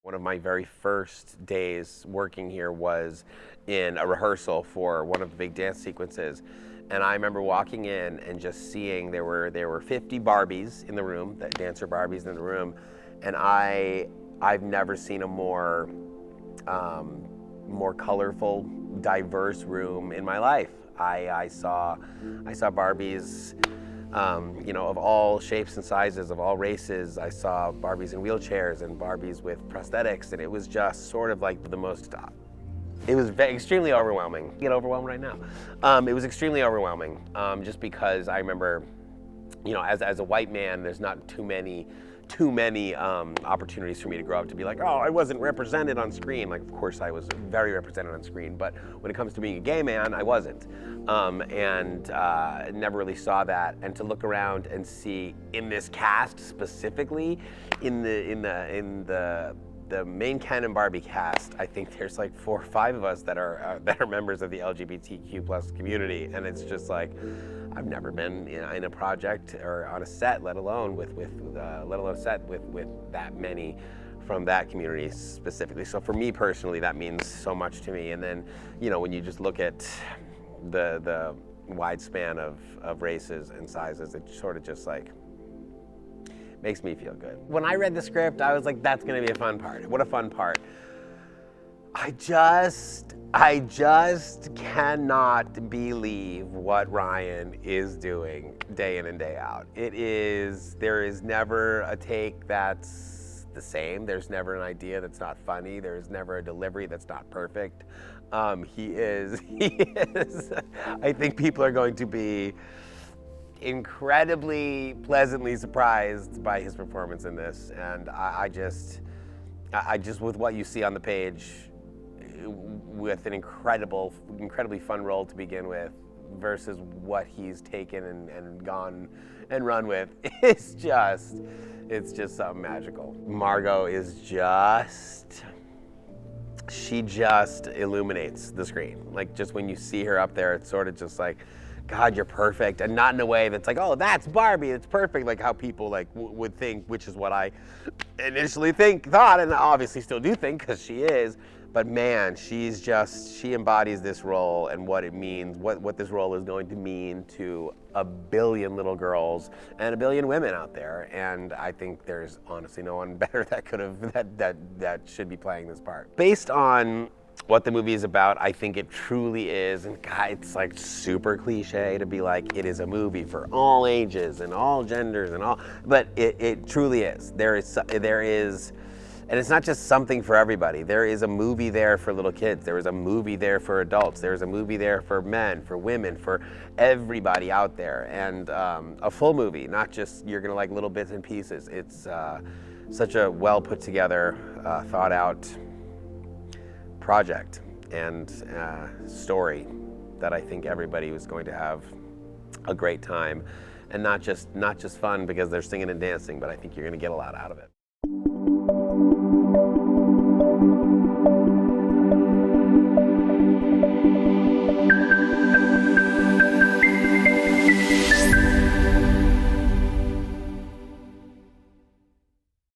One of my very first days working here was in a rehearsal for one of the big dance sequences. And I remember walking in and just seeing there were 50 Barbies in the room, that dancer Barbies in the room, and I've never seen a more colorful, diverse room in my life. I saw Barbies, of all shapes and sizes, of all races. I saw Barbies in wheelchairs and Barbies with prosthetics, and it was just sort of like the most. It was extremely overwhelming. I get overwhelmed right now. It was extremely overwhelming, just because I remember, as a white man, there's not too many opportunities for me to grow up to be like, oh, I wasn't represented on screen. Like, of course, I was very represented on screen, but when it comes to being a gay man, I wasn't, and never really saw that. And to look around and see in this cast specifically, in the main Ken and Barbie cast, I think there's like 4 or 5 of us that are members of the LGBTQ+ community, and it's just like, I've never been in a project or on a set, let alone a set with that many from that community specifically. So for me personally, that means so much to me. And then, when you just look at the wide span of races and sizes, it sort of just like makes me feel good. When I read the script, I was like, that's gonna be a fun part. What a fun part. I just cannot believe what Ryan is doing day in and day out. There is never a take that's the same. There's never an idea that's not funny. There's never a delivery that's not perfect. He is, I think people are going to be incredibly pleasantly surprised by his performance in this. And I just, with what you see on the page, with an incredibly fun role to begin with, versus what he's taken and gone and run with, it's just something magical. Margot is she just illuminates the screen. Like, just when you see her up there, it's sort of just like, God, you're perfect, and not in a way that's like, oh, that's Barbie, it's perfect, like how people like would think, which is what I initially thought, and obviously still do think, because she is. But man, she embodies this role and what it means, what this role is going to mean to a billion little girls and a billion women out there. And I think there's honestly no one better that should be playing this part. Based on what the movie is about, I think it truly is, and God, it's like super cliche to be like, it is a movie for all ages and all genders and all, but it truly is. There is, and it's not just something for everybody. There is a movie there for little kids. There is a movie there for adults. There is a movie there for men, for women, for everybody out there. And a full movie, not just you're gonna like little bits and pieces. It's such a well put together, thought out project and story that I think everybody was going to have a great time, and not just fun because they're singing and dancing, but I think you're gonna get a lot out of it.